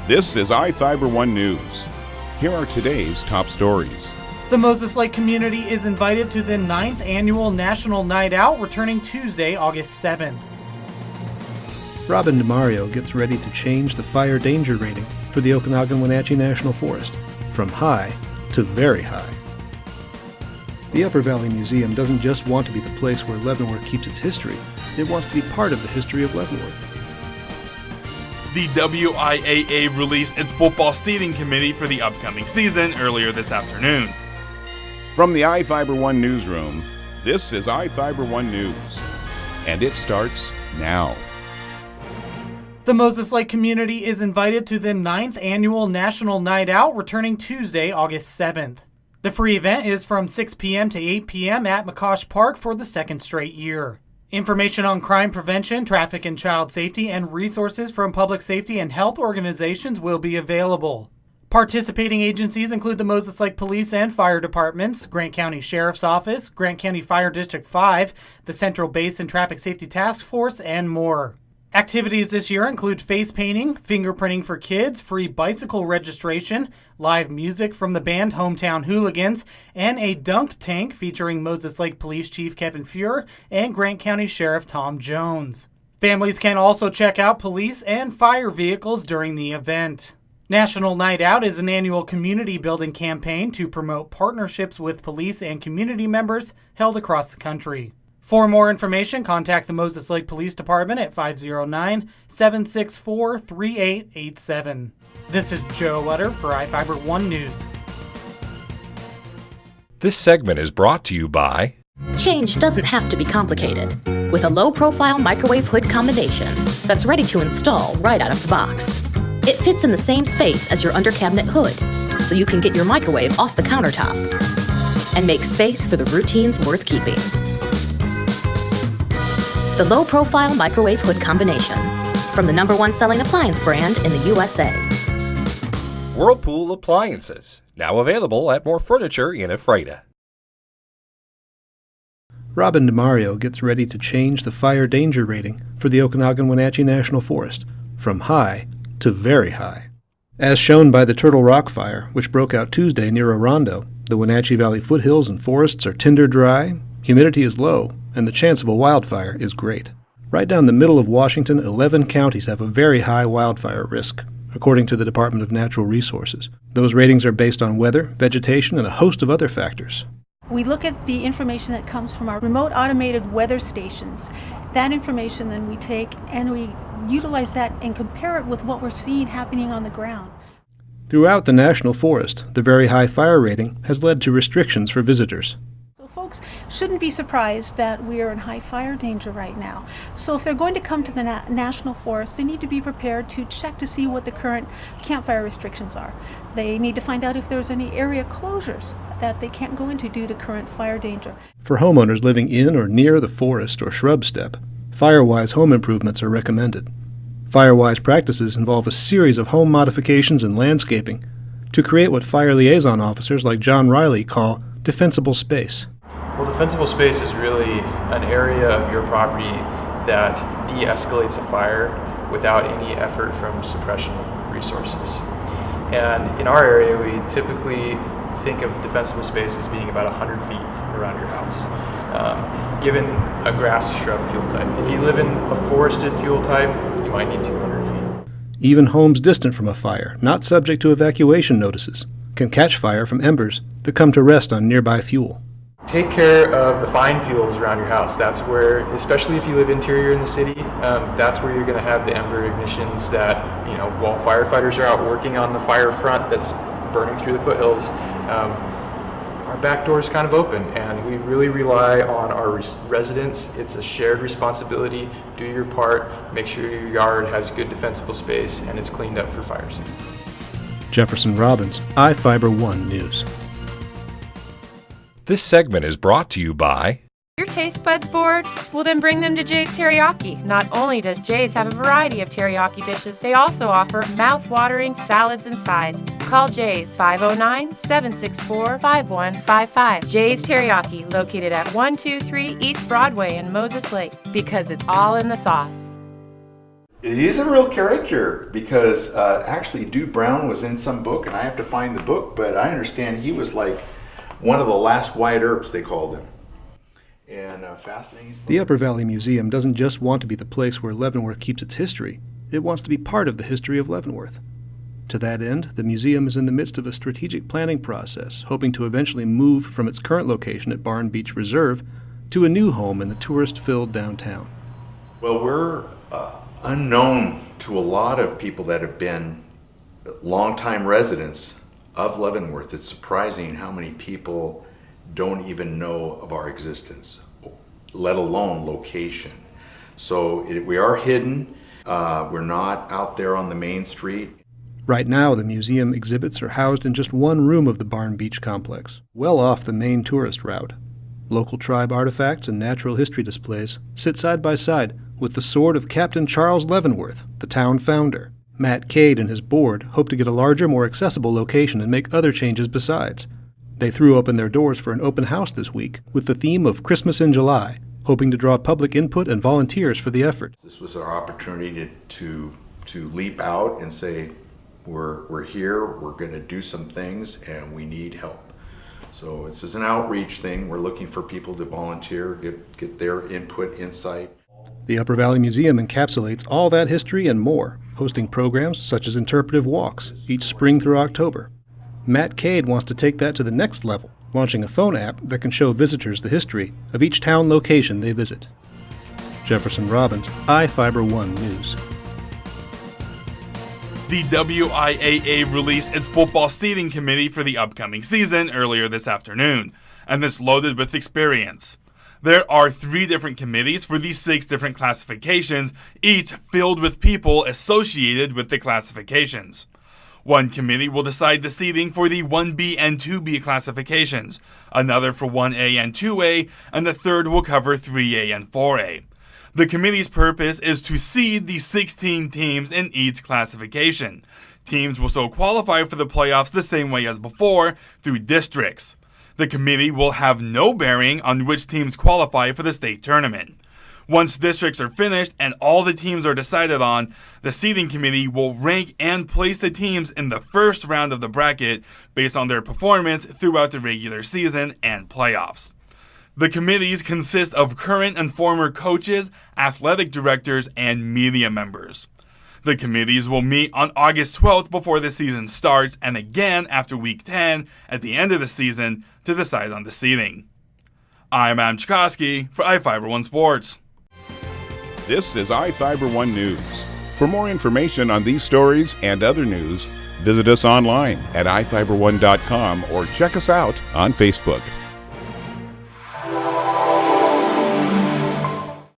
This is iFIBER 1 News. Here are today's top stories. The Moses Lake community is invited to the 9th Annual National Night Out, returning Tuesday, August 7th. Robin DeMario gets ready to change the fire danger rating for the Okanagan-Wenatchee National Forest from high to very high. The Upper Valley Museum doesn't just want to be the place where Leavenworth keeps its history, it wants to be part of the history of Leavenworth. The WIAA released its football seating committee for the upcoming season earlier this afternoon. From the iFIBER 1 newsroom, this is iFIBER 1 News, and it starts now. The Moses Lake community is invited to the 9th Annual National Night Out, returning Tuesday, August 7th. The free event is from 6 p.m. to 8 p.m. at McCosh Park for the second straight year. Information on crime prevention, traffic and child safety, and resources from public safety and health organizations will be available. Participating agencies include the Moses Lake Police and Fire Departments, Grant County Sheriff's Office, Grant County Fire District 5, the Central Basin Traffic Safety Task Force, and more. Activities this year include face painting, fingerprinting for kids, free bicycle registration, live music from the band Hometown Hooligans, and a dunk tank featuring Moses Lake Police Chief Kevin Fuhrer and Grant County Sheriff Tom Jones. Families can also check out police and fire vehicles during the event. National Night Out is an annual community building campaign to promote partnerships with police and community members held across the country. For more information, contact the Moses Lake Police Department at 509-764-3887. This is Joe Utter for iFIBER 1 News. This segment is brought to you by Change doesn't have to be complicated. With a low-profile microwave hood combination that's ready to install right out of the box. It fits in the same space as your under-cabinet hood, so you can get your microwave off the countertop and make space for the routines worth keeping. The low-profile microwave hood combination from the #1 selling appliance brand in the USA. Whirlpool Appliances, now available at More Furniture in Ephrata. Robin DeMario gets ready to change the fire danger rating for the Okanagan-Wenatchee National Forest from high to very high. As shown by the Turtle Rock Fire, which broke out Tuesday near Orondo, the Wenatchee Valley foothills and forests are tinder dry, humidity is low, and the chance of a wildfire is great. Right down the middle of Washington, 11 counties have a very high wildfire risk, according to the Department of Natural Resources. Those ratings are based on weather, vegetation, and a host of other factors. We look at the information that comes from our remote automated weather stations. That information then we take and we utilize that and compare it with what we're seeing happening on the ground. Throughout the National Forest, the very high fire rating has led to restrictions for visitors. Folks shouldn't be surprised that we are in high fire danger right now. So if they're going to come to the National Forest, they need to be prepared to check to see what the current campfire restrictions are. They need to find out if there's any area closures that they can't go into due to current fire danger. For homeowners living in or near the forest or shrub steppe, fire-wise home improvements are recommended. Fire-wise practices involve a series of home modifications and landscaping to create what fire liaison officers like John Riley call defensible space. Well, defensible space is really an area of your property that de-escalates a fire without any effort from suppression resources. And in our area, we typically think of defensible space as being about 100 feet around your house, given a grass shrub fuel type. If you live in a forested fuel type, you might need 200 feet. Even homes distant from a fire, not subject to evacuation notices, can catch fire from embers that come to rest on nearby fuel. Take care of the fine fuels around your house. That's where, especially if you live interior in the city, that's where you're going to have the ember ignitions that, while firefighters are out working on the fire front that's burning through the foothills, our back door is kind of open, and we really rely on our residents. It's a shared responsibility. Do your part. Make sure your yard has good defensible space and it's cleaned up for fires. Jefferson Robbins, iFIBER 1 News. This segment is brought to you by Your taste buds bored? Well, then bring them to Jay's Teriyaki. Not only does Jay's have a variety of teriyaki dishes, they also offer mouth-watering salads and sides. Call Jay's 509-764-5155. Jay's Teriyaki, located at 123 East Broadway in Moses Lake, because it's all in the sauce. He's a real character because actually Dude Brown was in some book, and I have to find the book, but I understand he was like one of the last white Earps, they called him. And fascinating. The Upper Valley Museum doesn't just want to be the place where Leavenworth keeps its history. It wants to be part of the history of Leavenworth. To that end, the museum is in the midst of a strategic planning process, hoping to eventually move from its current location at Barn Beach Reserve to a new home in the tourist-filled downtown. Well, we're unknown to a lot of people that have been longtime residents of Leavenworth. It's surprising how many people don't even know of our existence, let alone location. So we are hidden. We're not out there on the main street. Right now, the museum exhibits are housed in just one room of the Barn Beach complex, well off the main tourist route. Local tribe artifacts and natural history displays sit side by side with the sword of Captain Charles Leavenworth, the town founder. Matt Cade and his board hope to get a larger, more accessible location and make other changes besides. They threw open their doors for an open house this week with the theme of Christmas in July, hoping to draw public input and volunteers for the effort. This was our opportunity to leap out and say, we're here, we're going to do some things, and we need help. So this is an outreach thing. We're looking for people to volunteer, get their input, insight. The Upper Valley Museum encapsulates all that history and more, hosting programs such as interpretive walks each spring through October. Matt Cade wants to take that to the next level, launching a phone app that can show visitors the history of each town location they visit. Jefferson Robbins, iFIBER 1 News. The WIAA released its football seating committee for the upcoming season earlier this afternoon, and it's loaded with experience. There are 3 different committees for these 6 different classifications, each filled with people associated with the classifications. One committee will decide the seating for the 1B and 2B classifications, another for 1A and 2A, and the third will cover 3A and 4A. The committee's purpose is to seed the 16 teams in each classification. Teams will still qualify for the playoffs the same way as before, through districts. The committee will have no bearing on which teams qualify for the state tournament. Once districts are finished and all the teams are decided on, the seeding committee will rank and place the teams in the first round of the bracket based on their performance throughout the regular season and playoffs. The committees consist of current and former coaches, athletic directors, and media members. The committees will meet on August 12th before the season starts and again after Week 10 at the end of the season to decide on the seeding. I'm Adam Chikoski for iFIBER 1 Sports. This is iFIBER 1 News. For more information on these stories and other news, visit us online at iFiber1.com or check us out on Facebook.